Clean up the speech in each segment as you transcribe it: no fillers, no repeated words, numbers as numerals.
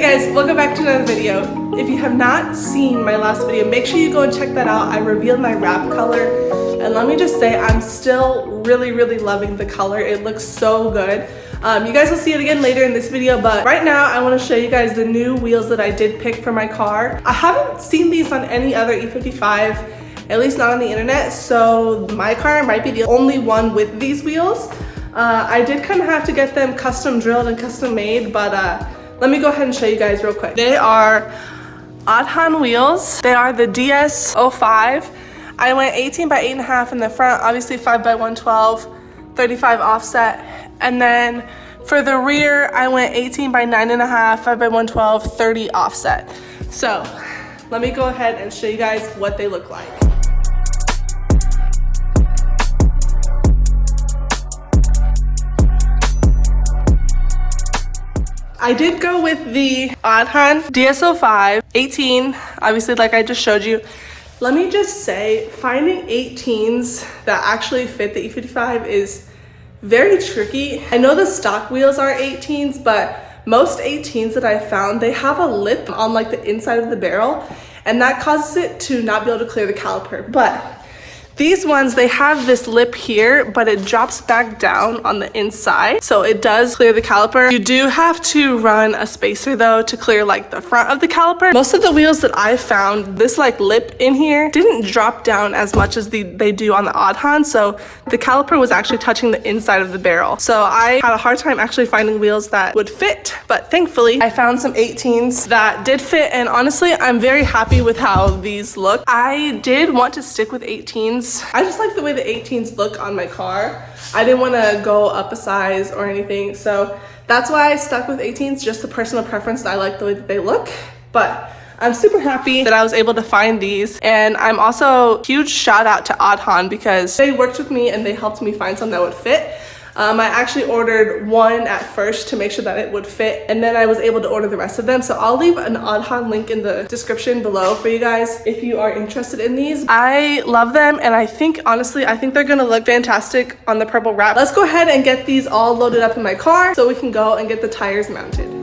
Hey guys, welcome back to another video. If you have not seen my last video, make sure you go and check that out. I revealed my wrap color, and let me just say I'm still really loving the color. It looks so good. You guys will see it again later in this video, but right now I want to show you guys the new wheels that I did pick for my car. I haven't seen these on any other E55, at least not on the internet, so my car might be the only one with these wheels. I did kind of have to get them custom drilled and custom made, but let me go ahead and show you guys real quick. They are Adhan wheels. They are the DS05. I went 18 by 8.5 in the front, obviously 5 by 112, 35 offset. And then for the rear, I went 18 by 9.5, 5 by 112, 30 offset. So let me go ahead and show you guys what they look like. I did go with the Adhan DS05 18, obviously like I just showed you. Let me just say, finding 18s that actually fit the E55 is very tricky. I know the stock wheels are 18s, but most 18s that I found, they have a lip on like the inside of the barrel, and that causes it to not be able to clear the caliper. But these ones, they have this lip here, but it drops back down on the inside, so it does clear the caliper. You do have to run a spacer though to clear like the front of the caliper. Most of the wheels that I found, this like lip in here didn't drop down as much as they do on the Adhan, so the caliper was actually touching the inside of the barrel. So I had a hard time actually finding wheels that would fit, but thankfully I found some 18s that did fit, and honestly I'm very happy with how these look. I did want to stick with 18s. I just like the way the 18s look on my car. I didn't want to go up a size or anything, so that's why I stuck with 18s, just the personal preference that I like the way that they look. But I'm super happy that I was able to find these, and I'm also huge shout out to Adhan because they worked with me and they helped me find something that would fit. I actually ordered one at first to make sure that it would fit, and then I was able to order the rest of them. So I'll leave an Adhan link in the description below for you guys if you are interested in these. I love them, and I think, honestly, I think they're gonna look fantastic on the purple wrap. Let's go ahead and get these all loaded up in my car so we can go and get the tires mounted.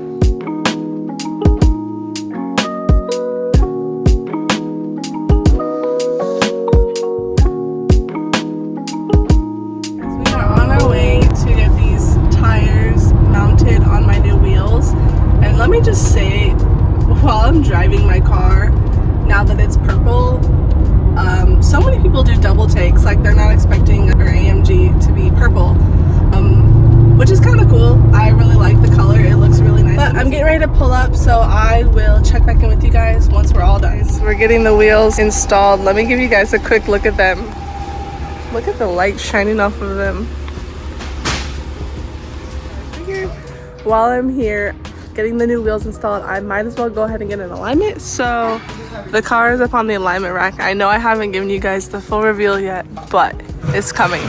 Let me just say, while I'm driving my car, now that it's purple, so many people do double takes, like they're not expecting our AMG to be purple, which is kind of cool. I really like the color, it looks really nice. But I'm getting ready to pull up, so I will check back in with you guys once we're all done. We're getting the wheels installed. Let me give you guys a quick look at them. Look at the light shining off of them. I figured while I'm here getting the new wheels installed, I might as well go ahead and get an alignment. So the car is up on the alignment rack. I know I haven't given you guys the full reveal yet, but it's coming.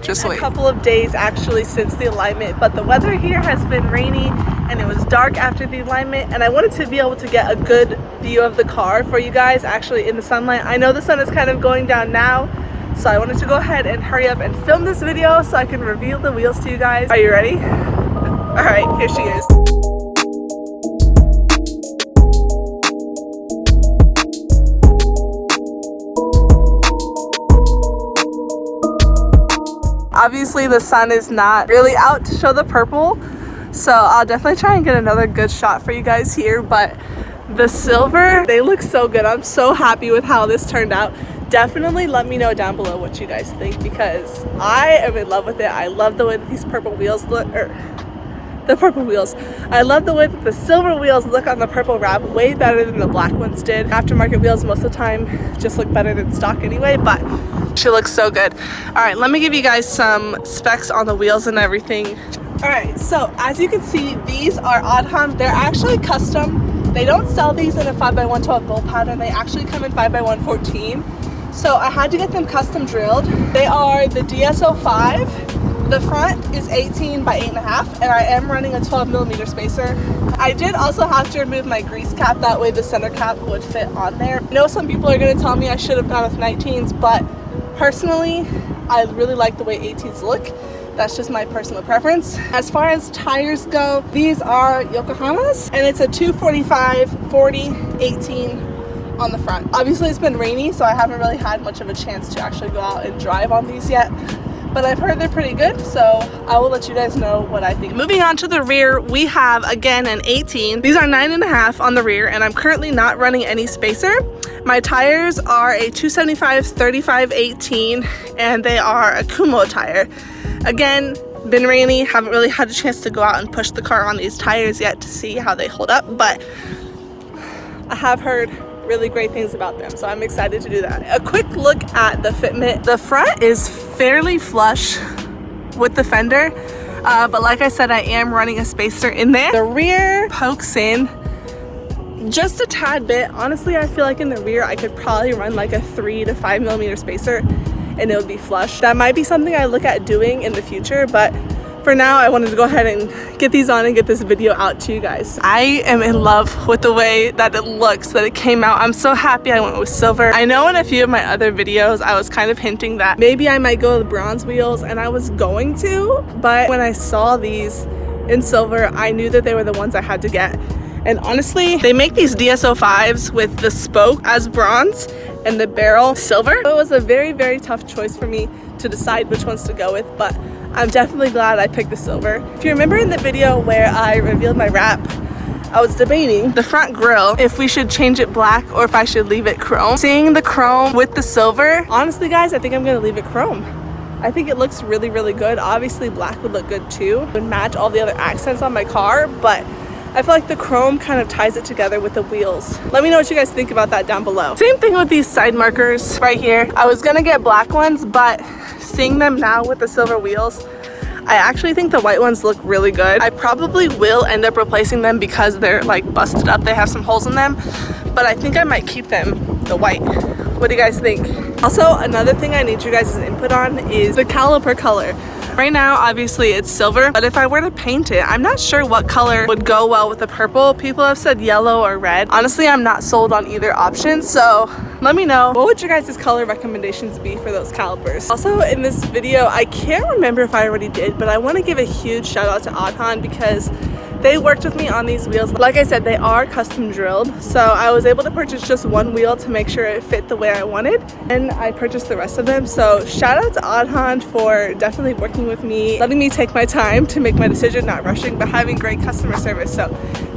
Just wait. A couple of days actually since the alignment, but the weather here has been rainy and it was dark after the alignment, and I wanted to be able to get a good view of the car for you guys actually in the sunlight. I know the sun is kind of going down now, so I wanted to go ahead and hurry up and film this video so I can reveal the wheels to you guys. Are you ready? All right, here she is. Obviously the sun is not really out to show the purple, so I'll definitely try and get another good shot for you guys here, but the silver, they look so good. I'm so happy with how this turned out. Definitely let me know down below what you guys think, because I am in love with it. I love the way that these purple wheels look, the purple wheels. I love the way that the silver wheels look on the purple wrap, way better than the black ones did. Aftermarket wheels most of the time just look better than stock anyway, but she looks so good. All right, let me give you guys some specs on the wheels and everything. All right, so as you can see, these are Adhan. They're actually custom. They don't sell these in a 5x112 bolt pattern. They actually come in 5x114. So I had to get them custom drilled. They are the DS05. The front is 18 by 8.5, and I am running a 12mm spacer. I did also have to remove my grease cap, that way the center cap would fit on there. I know some people are going to tell me I should have gone with 19s, but personally I really like the way 18s look. That's just my personal preference. As far as tires go, these are Yokohama's, and it's a 245 40 18 on the front. Obviously it's been rainy, so I haven't really had much of a chance to actually go out and drive on these yet, but I've heard they're pretty good, so I will let you guys know what I think. Moving on to the rear, we have again an 18. These are 9.5 on the rear, and I'm currently not running any spacer. My tires are a 275 35 18, and they are a Kumho tire. Again, been rainy, haven't really had a chance to go out and push the car on these tires yet to see how they hold up, but I have heard really great things about them, so I'm excited to do that. A quick look at the fitment. The front is fairly flush with the fender, but like I said, I am running a spacer in there. The rear pokes in just a tad bit. Honestly, I feel like in the rear I could probably run like a 3 to 5 millimeter spacer and it would be flush. That might be something I look at doing in the future, but for now I wanted to go ahead and get these on and get this video out to you guys. I am in love with the way that it looks, that it came out. I'm so happy I went with silver. I know in a few of my other videos I was kind of hinting that maybe I might go with bronze wheels, and I was going to, but when I saw these in silver, I knew that they were the ones I had to get. And honestly, they make these DSO5s with the spoke as bronze and the barrel silver. It was a very, very tough choice for me to decide which ones to go with, but I'm definitely glad I picked the silver. If you remember in the video where I revealed my wrap, I was debating the front grille, if we should change it black or if I should leave it chrome. Seeing the chrome with the silver, honestly guys, I think I'm gonna leave it chrome. I think it looks really, really good. Obviously black would look good too. It would match all the other accents on my car, but I feel like the chrome kind of ties it together with the wheels. Let me know what you guys think about that down below. Same thing with these side markers right here. I was gonna get black ones, but seeing them now with the silver wheels, I actually think the white ones look really good. I probably will end up replacing them because they're like busted up. They have some holes in them, but I think I might keep them the white. What do you guys think? Also, another thing I need you guys' input on is the caliper color. Right now, obviously it's silver, but if I were to paint it, I'm not sure what color would go well with the purple. People have said yellow or red. Honestly, I'm not sold on either option, so let me know. What would your guys' color recommendations be for those calipers? Also, in this video, I can't remember if I already did, but I want to give a huge shout out to Adhan because they worked with me on these wheels. Like I said, they are custom drilled, so I was able to purchase just one wheel to make sure it fit the way I wanted, and I purchased the rest of them. So shout out to Adhan for definitely working with me, letting me take my time to make my decision, not rushing, but having great customer service. So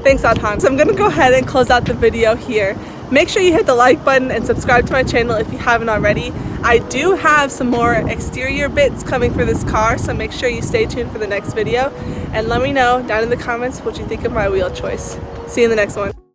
thanks, Adhan. So I'm gonna go ahead and close out the video here. Make sure you hit the like button and subscribe to my channel if you haven't already. I do have some more exterior bits coming for this car, so make sure you stay tuned for the next video. And let me know down in the comments what you think of my wheel choice. See you in the next one.